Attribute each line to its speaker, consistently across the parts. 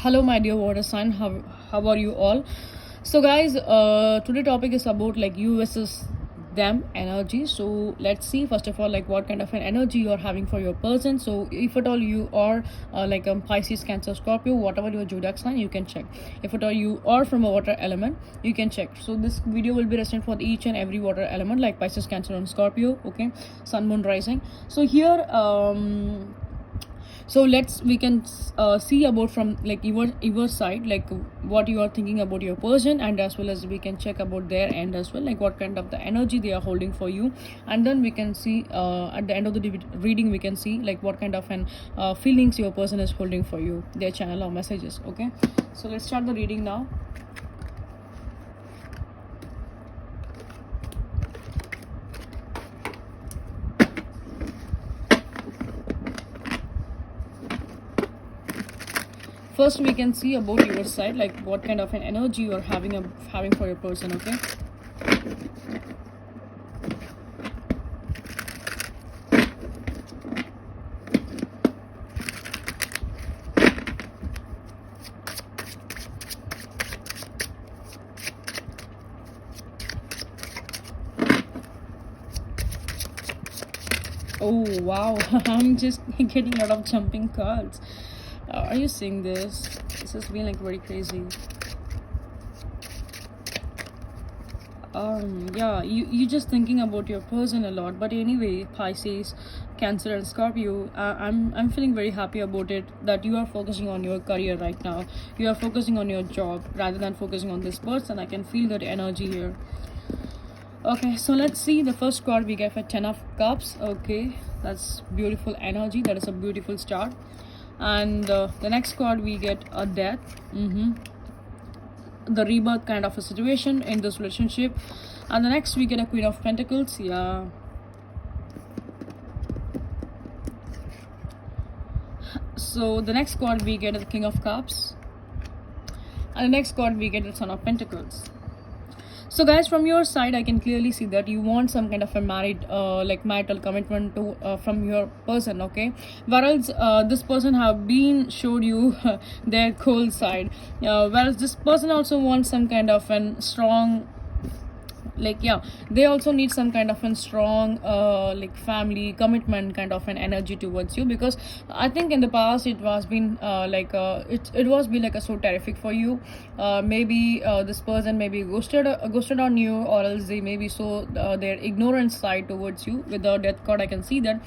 Speaker 1: Hello, my dear water sign. How are you all? So, guys, today topic is about like you versus them energy. So let's see first of all like what kind of an energy you are having for your person. So if at all you are like Pisces, Cancer, Scorpio, whatever your zodiac sign, you can check. If at all you are from a water element, you can check. So this video will be rested for each and every water element like Pisces, Cancer, and Scorpio. Okay, Sun, Moon, Rising. So here so we can see about from like your side like what you are thinking about your person, and as well as we can check about their end as well, like what kind of the energy they are holding for you. And then we can see at the end of the reading we can see like what kind of an feelings your person is holding for you, their channel or messages. Okay, so let's start the reading now. First we can see about your side like what kind of an energy you are having for your person. Okay, oh wow. I'm just getting a lot of jumping cards. Are you seeing this? This has been like very crazy. Yeah, you just thinking about your person a lot. But anyway, Pisces, Cancer, and Scorpio, I'm feeling very happy about it that you are focusing on your career right now. You are focusing on your job rather than focusing on this person. I can feel that energy here. Okay, so let's see the first card we get for 10 of Cups. Okay, that's beautiful energy. That is a beautiful start. And the next card we get a Death. The rebirth kind of a situation in this relationship. And the next we get a Queen of Pentacles. Yeah, so the next card we get is the King of Cups, and the next card we get the Son of Pentacles. So guys, from your side I can clearly see that you want some kind of a marital commitment to from your person. Okay, whereas this person have been showed you their cold side, whereas this person also wants some kind of an strong, like, yeah, they also need some kind of a strong like family commitment kind of an energy towards you, because I think in the past it was been it was been like a so terrific for you. Maybe this person maybe ghosted on you, or else they maybe so their ignorance side towards you. With the Death card I can see that,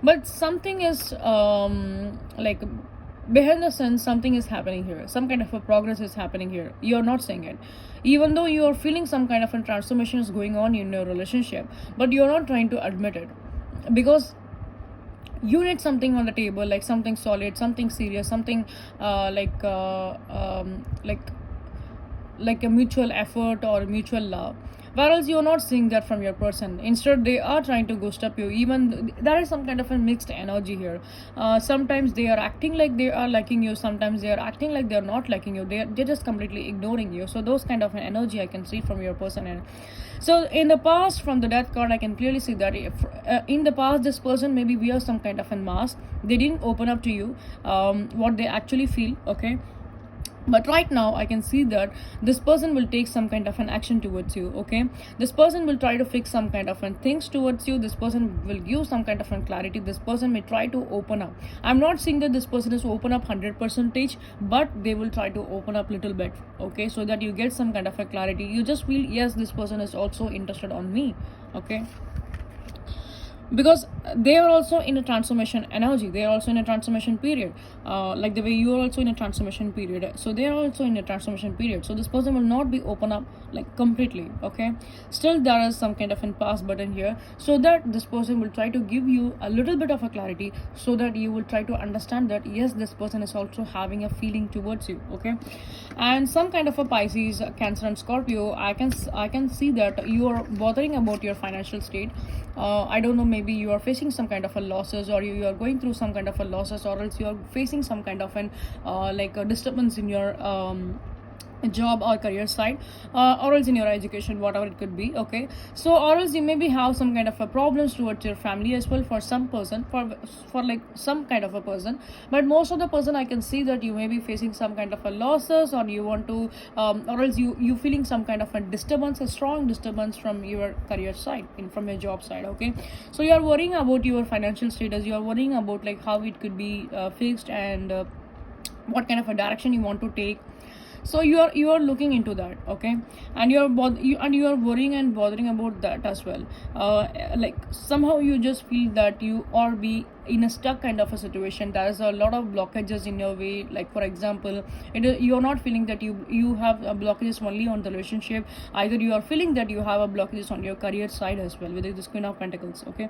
Speaker 1: but something is like behind the scenes something is happening here, some kind of a progress is happening here. You're not saying it, even though you are feeling some kind of a transformation is going on in your relationship, but you're not trying to admit it, because you need something on the table, like something solid, something serious, something like a mutual effort or mutual love, whereas you're not seeing that from your person. Instead they are trying to ghost up you. Even there is some kind of a mixed energy here. Sometimes they are acting like they are liking you, sometimes they are acting like they're not liking you, they're just completely ignoring you. So those kind of an energy I can see from your person. And so in the past, from the Death card I can clearly see that if, in the past this person maybe wear some kind of a mask, they didn't open up to you what they actually feel. Okay, but right now I can see that this person will take some kind of an action towards you. Okay, this person will try to fix some kind of an things towards you. This person will give some kind of an clarity. This person may try to open up. I'm not saying that this person is open up 100%, but they will try to open up little bit. Okay, so that you get some kind of a clarity. You just feel, yes, this person is also interested on me. Okay, because they are also in a transformation energy, they are also in a transformation period, like the way you are also in a transformation period. So they are also in a transformation period, so this person will not be open up like completely. Okay, still there is some kind of a pass button here, so that this person will try to give you a little bit of a clarity, so that you will try to understand that yes, this person is also having a feeling towards you. Okay, and some kind of a Pisces, Cancer, and Scorpio, I can see that you are bothering about your financial state. I don't know, maybe you are facing some kind of a losses, or you are going through some kind of a losses, or else you are facing some kind of an like a disturbance in your job or career side, or else in your education, whatever it could be. Okay, so or else you maybe have some kind of a problems towards your family as well, for some person, for like some kind of a person. But most of the person, I can see that you may be facing some kind of a losses, or you want to or else you feeling some kind of a disturbance, a strong disturbance from your career side, from your job side. Okay, so you are worrying about your financial status, you are worrying about like how it could be fixed, and what kind of a direction you want to take. So you are looking into that. Okay, and you are worrying and bothering about that as well. Like somehow you just feel that you are be in a stuck kind of a situation. There is a lot of blockages in your way. Like for example, you are not feeling that you have blockages only on the relationship. Either you are feeling that you have a blockages on your career side as well, with this Queen of Pentacles. Okay,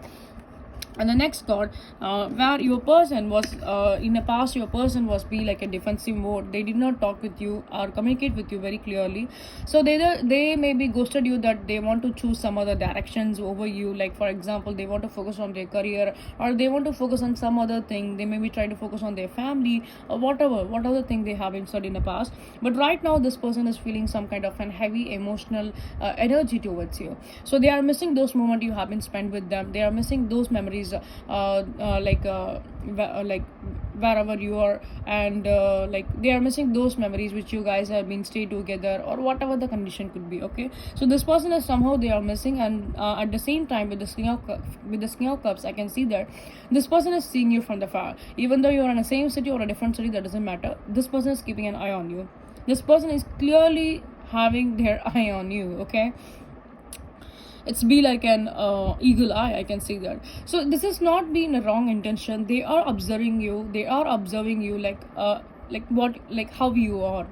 Speaker 1: and the next card, where your person was in the past, your person was be like a defensive mode. They did not talk with you or communicate with you very clearly. So they maybe ghosted you, that they want to choose some other directions over you. Like for example, they want to focus on their career, or they want to focus on some other thing. They maybe try to focus on their family, or what other thing they have inside in the past. But right now this person is feeling some kind of an heavy emotional energy towards you. So they are missing those moments you have been spent with them. They are missing those memories, like wherever you are, and like they are missing those memories which you guys have been stay together, or whatever the condition could be. Okay, so this person is somehow they are missing, and at the same time, with the King of Cups, I can see that this person is seeing you from the far. Even though you are in the same city or a different city, that doesn't matter. This person is keeping an eye on you. This person is clearly having their eye on you. Okay, it's be like an eagle eye, I can see that. So this is not being a wrong intention. They are observing you. They are observing you, like what, like how you are,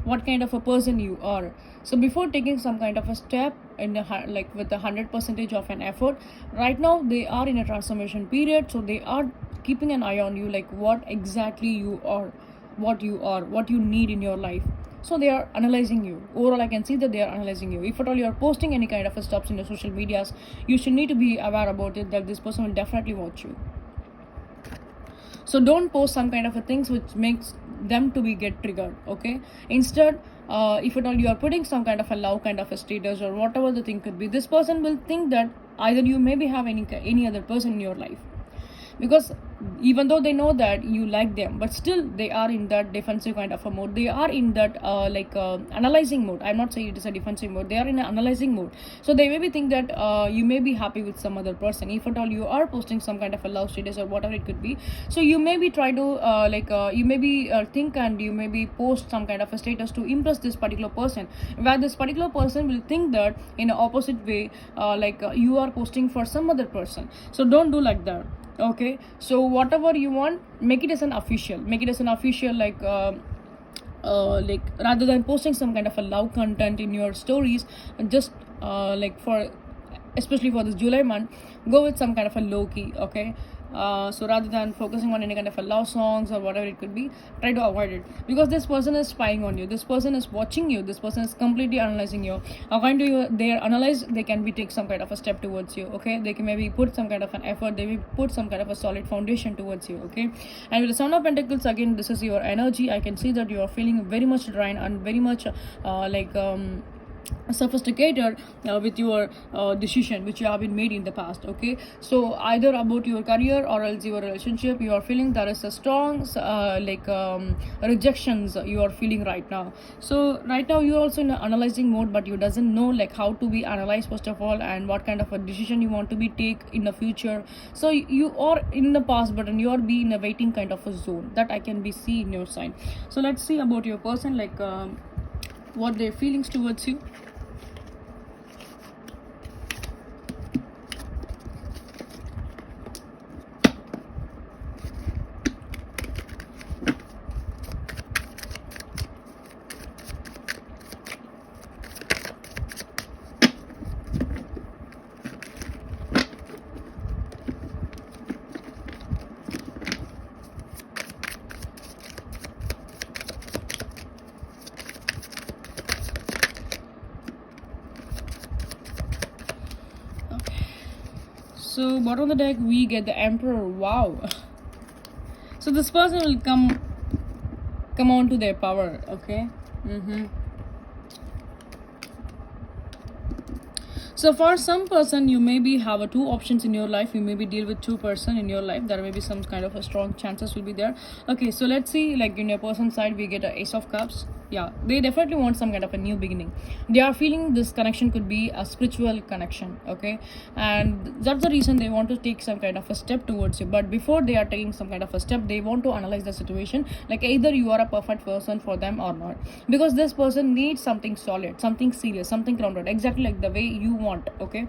Speaker 1: what kind of a person you are. So before taking some kind of a step in the like with 100% of an effort, right now they are in a transformation period. So they are keeping an eye on you, like what exactly you are, what you need in your life. So they are analyzing you. Overall, I can see that they are analyzing you. If at all you are posting any kind of a stuff in the social medias, you should need to be aware about it, that this person will definitely watch you. So don't post some kind of a things which makes them to be get triggered. Okay, instead, if at all you are putting some kind of a love kind of a status, or whatever the thing could be, this person will think that either you maybe have any other person in your life. Because even though they know that you like them, but still they are in that defensive kind of a mode. They are in that analyzing mode. I'm not saying it is a defensive mode. They are in an analyzing mode. So they maybe think that you may be happy with some other person. If at all you are posting some kind of a love status or whatever it could be, so you maybe try to you maybe think, and you maybe post some kind of a status to impress this particular person, where this particular person will think that in an opposite way, you are posting for some other person. So don't do like that. Okay, so whatever you want, make it as an official, like rather than posting some kind of a love content in your stories, just for especially for this July month, go with some kind of a low key. Okay, so rather than focusing on any kind of a love songs or whatever it could be, try to avoid it, because this person is spying on you, this person is watching you, this person is completely analyzing you. According to you, they analyze, they can be take some kind of a step towards you. Okay, they can maybe put some kind of an effort, they will put some kind of a solid foundation towards you. Okay, and with the Sound of Pentacles, again, this is your energy. I can see that you are feeling very much drained and very much sophisticated with your decision which you have been made in the past. Okay, so either about your career or else your relationship, you are feeling there is a strong rejections you are feeling right now. So right now you are also in an analyzing mode, but you doesn't know like how to be analyzed first of all, and what kind of a decision you want to be take in the future. So you are in the past button, you are be in a waiting kind of a zone, that I can be see in your sign. So let's see about your person, what their feelings towards you. So bottom of the deck, we get the Emperor. Wow. So this person will come on to their power. Okay. So for some person, you maybe have a two options in your life. You maybe deal with two person in your life. There may be some kind of a strong chances will be there. Okay, so let's see, like in your person side, we get a Ace of Cups. Yeah, they definitely want some kind of a new beginning. They are feeling this connection could be a spiritual connection. Okay, and that's the reason they want to take some kind of a step towards you. But before they are taking some kind of a step, they want to analyze the situation, like either you are a perfect person for them or not, because this person needs something solid, something serious, something grounded, exactly like the way you want. Okay,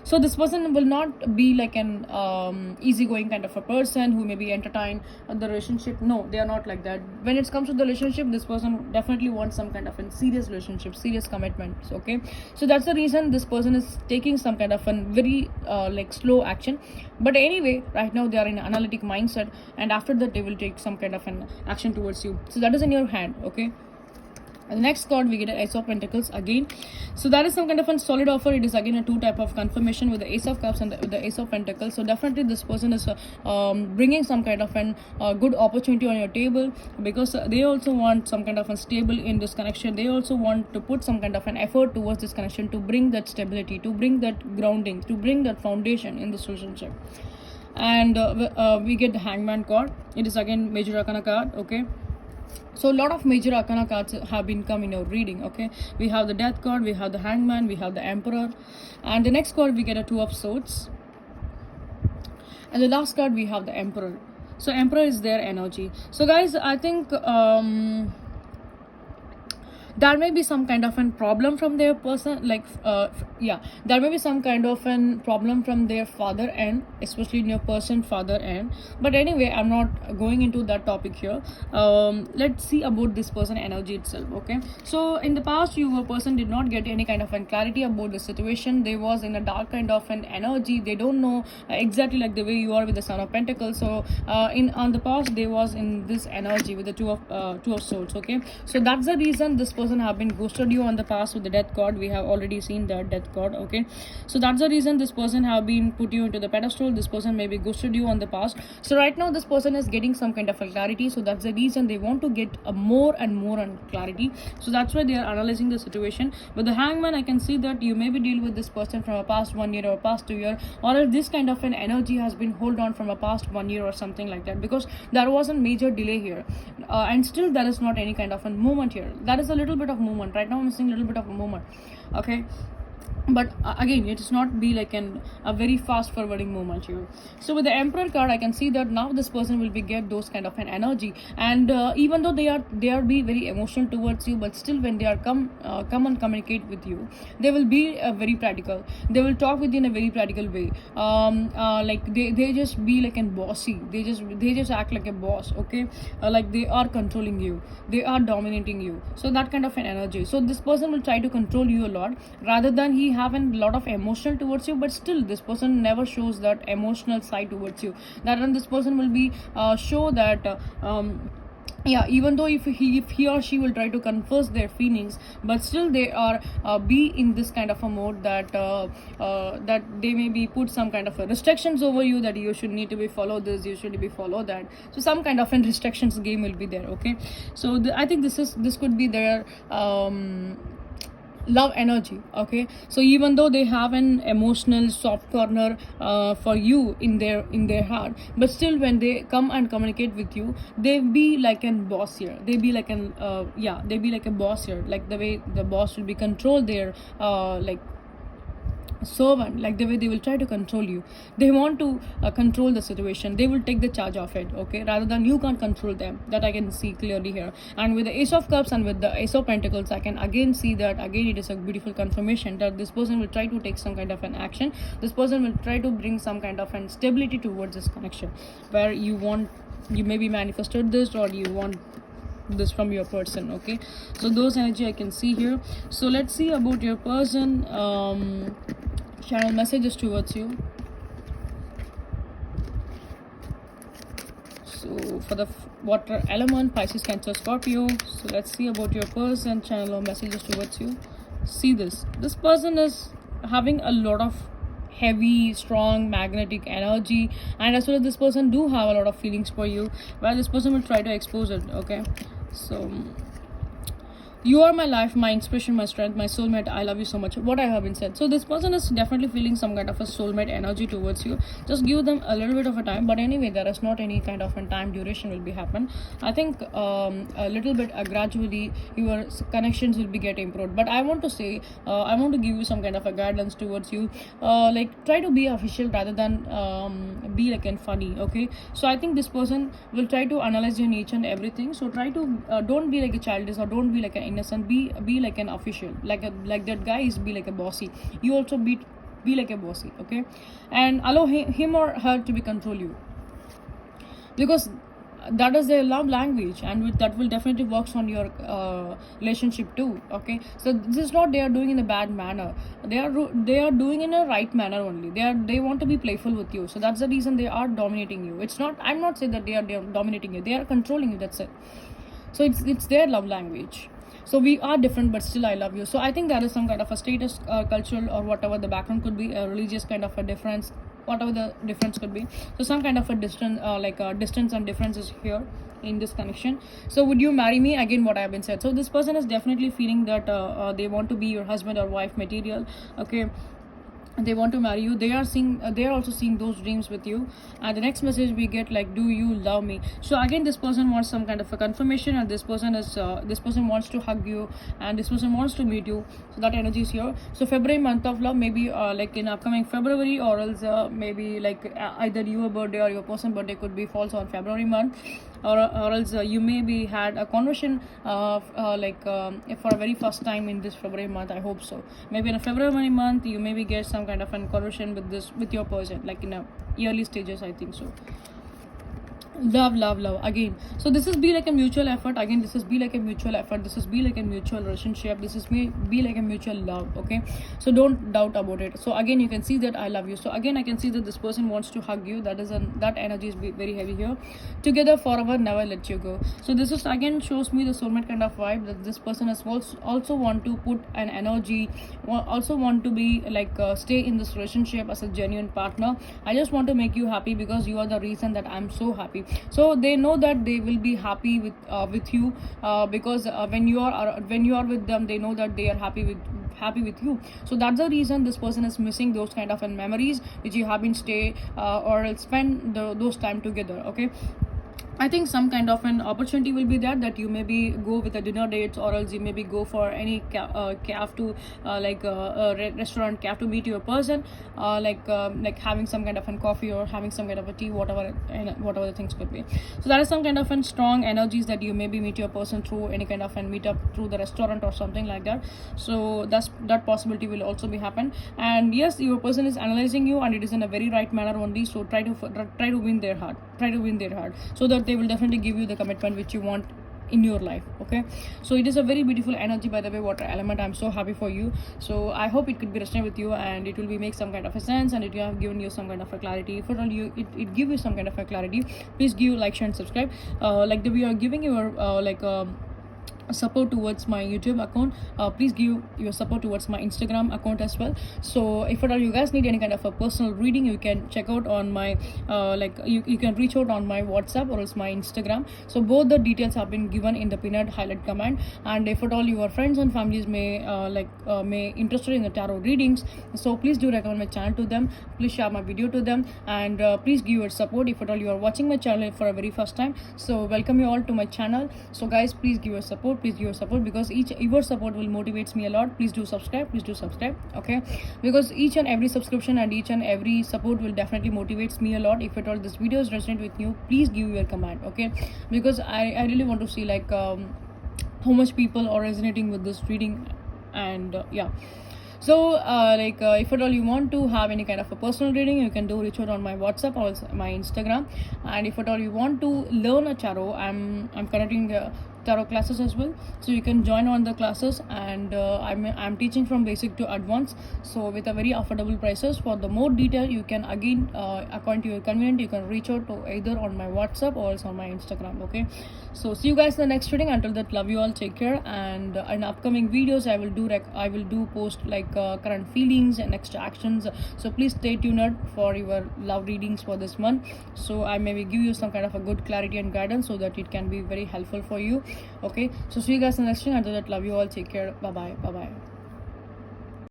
Speaker 1: so this person will not be like an easygoing kind of a person who maybe entertain the relationship. No, they are not like that. When it comes to the relationship, this person definitely wants some kind of a serious relationship, serious commitments. Okay, so that's the reason this person is taking some kind of a very like slow action. But anyway, right now they are in an analytic mindset, and after that they will take some kind of an action towards you. So that is in your hand. Okay, and the next card we get an Ace of Pentacles again. So that is some kind of a solid offer. It is again a two type of confirmation with the Ace of Cups and the Ace of Pentacles. So definitely this person is bringing some kind of an good opportunity on your table, because they also want some kind of a stable in this connection. They also want to put some kind of an effort towards this connection to bring that stability, to bring that grounding, to bring that foundation in this relationship. And we get the Hangman card. It is again Major Arcana card. Okay, so a lot of major arcana cards have been come in our reading. Okay, we have the Death card, we have the Hangman, we have the Emperor, and the next card we get a Two of Swords, and the last card we have the Emperor. So Emperor is their energy. So guys, I think there may be some kind of a problem from their person, like yeah, there may be some kind of a problem from their father end, especially in your person father end. But anyway, I'm not going into that topic here. Let's see about this person energy itself. Okay, so in the past, your person did not get any kind of a clarity about the situation. They was in a dark kind of an energy. They don't know exactly like the way you are with the Son of Pentacles. So in on the past, they was in this energy with the Two of Swords. Okay, so that's the reason this person have been ghosted you on the past with the Death card. We have already seen that Death card. Okay, so that's the reason this person have been put you into the pedestal. This person maybe ghosted you on the past. So right now this person is getting some kind of a clarity. So that's the reason they want to get a more and more on clarity. So that's why they are analyzing the situation. With the Hangman, I can see that you maybe deal with this person from a past 1 year or past 2 year, or if this kind of an energy has been hold on from a past 1 year or something like that, because there was a major delay here, and still there is not any kind of a movement here. That is a little bit of movement right now. I'm seeing a little bit of a movement. Okay, but again, it is not be like a very fast forwarding moment here. So with the Emperor card, I can see that now this person will be get those kind of an energy, and even though they are be very emotional towards you, but still when they are come and communicate with you, they will be very practical. They will talk with you in a very practical way. Like they just be like a bossy. They just act like a boss. Okay, like they are controlling you, they are dominating you. So that kind of an energy. So this person will try to control you a lot, rather than he have a lot of emotional towards you, but still this person never shows that emotional side towards you. That and this person will be show that yeah, even though if he or she will try to confess their feelings, but still they are be in this kind of a mode that that they may be put some kind of a restrictions over you, that you should need to be follow this, you should be follow that. So some kind of a restrictions game will be there. Okay, so I think this could be their love energy. Okay, so even though they have an emotional soft corner for you in their heart, but still when they come and communicate with you, they be like a boss here. They be like an yeah, they be like a boss here, like the way the boss will be control their like servant, like the way they will try to control you. They want to control the situation. They will take the charge of it. Okay, rather than you can't control them. That I can see clearly here. And with the Ace of Cups and with the Ace of Pentacles, I can again see that again it is a beautiful confirmation that this person will try to take some kind of an action. This person will try to bring some kind of an stability towards this connection, where you maybe manifested this, or you want this from your person. Okay, so those energy I can see here. So let's see about your person. Channel messages towards you. So for the water element, Pisces, Cancer, Scorpio. So let's see about your person. Channel or messages towards you. See this person is having a lot of heavy, strong, magnetic energy, and as well as this person do have a lot of feelings for you, where this person will try to expose it. Okay, so You are my life, my inspiration, my strength, my soulmate. I love you so much. What I have been said. So this person is definitely feeling some kind of a soulmate energy towards you. Just give them a little bit of a time. But anyway, there is not any kind of a time duration will be happen. I think a little bit gradually your connections will be get improved. But I want to say, I want to give you some kind of a guidance towards you. Like try to be official rather than be like and funny. Okay. So I think this person will try to analyze you in each and everything. So try to don't be like a childish or don't be like an innocent. Be like an official. Like that guy is be like a bossy. You also be like a bossy. Okay, and allow him or her to be control you, because that is their love language, and that will definitely works on your relationship too. Okay, so this is not they are doing in a bad manner. They are doing in a right manner only. They want to be playful with you, so that's the reason they are dominating you. It's not, I'm not saying that they are dominating you. They are controlling you. That's it. So it's their love language. So we are different, but still I love you. So I think there is some kind of a status, cultural, or whatever the background could be, a religious kind of a difference, whatever the difference could be. So some kind of a distance, distance and difference is here in this connection. So would you marry me? Again, what I have been said. So this person is definitely feeling that they want to be your husband or wife material. Okay, they want to marry you. They are seeing they are also seeing those dreams with you. And the next message we get, like, do you love me? So again, this person wants some kind of a confirmation, and this person wants to hug you, and this person wants to meet you. So that energy is here. So February, month of love, maybe like in upcoming February, or else maybe like either your birthday or your person birthday could be falls on February month, or else you maybe had a conversation for a very first time in this February month. I hope so. Maybe in a February month you maybe get some kind of a conversation with your person, like in a early stages, I think so. Love again. So this is be like a mutual effort. Again, this is be like a mutual effort. This is be like a mutual relationship. This is be like a mutual love. Okay, so don't doubt about it. So again, you can see that I love you. So again, I can see that this person wants to hug you. That energy is very heavy here. Together forever, never let you go. So this is again shows me the soulmate kind of vibe, that this person has also want to put an energy, also want to be like stay in this relationship as a genuine partner. I just want to make you happy because you are the reason that I'm so happy. So they know that they will be happy with you, because when you are with them, they know that they are happy with you. So that's the reason this person is missing those kind of memories which you have been stay or spend those time together. Okay, I think some kind of an opportunity will be there, that you maybe go with a dinner dates, or else you maybe go for any caf to restaurant caf to meet your person, like having some kind of a coffee or having some kind of a tea, whatever the things could be. So that is some kind of strong energies that you maybe meet your person through any kind of meet up through the restaurant or something like that. So that possibility will also be happen. And yes, your person is analyzing you, and it is in a very right manner only. So try to win their heart. So that they will definitely give you the commitment which you want in your life. Okay, so it is a very beautiful energy, by the way, water element. I'm so happy for you. So I hope it could be resonate with you, and it will be make some kind of a sense, and it will have given you some kind of a clarity. If at all it give you some kind of a clarity, please give like, share and subscribe. We are giving your support towards my YouTube account. Please give your support towards my Instagram account as well. So if at all you guys need any kind of a personal reading, you can check out on my you can reach out on my WhatsApp or else my Instagram. So both the details have been given in the pinned highlight comment. And if at all your friends and families may interested in the tarot readings, so please do recommend my channel to them. Please share my video to them, and please give your support. If at all you are watching my channel for a very first time, so welcome you all to my channel. So guys, please give your support, because your support will motivates me a lot. Please do subscribe. Okay, because each and every subscription and each and every support will definitely motivates me a lot. If at all this video is resonate with you, please give your comment. Okay, because I really want to see like how much people are resonating with this reading. And yeah, so if at all you want to have any kind of a personal reading, you can do reach out on my WhatsApp or my Instagram. And if at all you want to learn a tarot, I'm conducting tarot classes as well, so you can join on the classes. And I'm teaching from basic to advanced, so with a very affordable prices. For the more detail, you can again according to your convenience, you can reach out to either on my WhatsApp or else on my Instagram. Okay, so see you guys in the next reading. Until that, love you all, take care. And in upcoming videos I will do post like current feelings and next actions. So please stay tuned for your love readings for this month. So I maybe give you some kind of a good clarity and guidance, so that it can be very helpful for you. Okay, so see you guys in the next thing. Until that, love you all, take care, bye bye.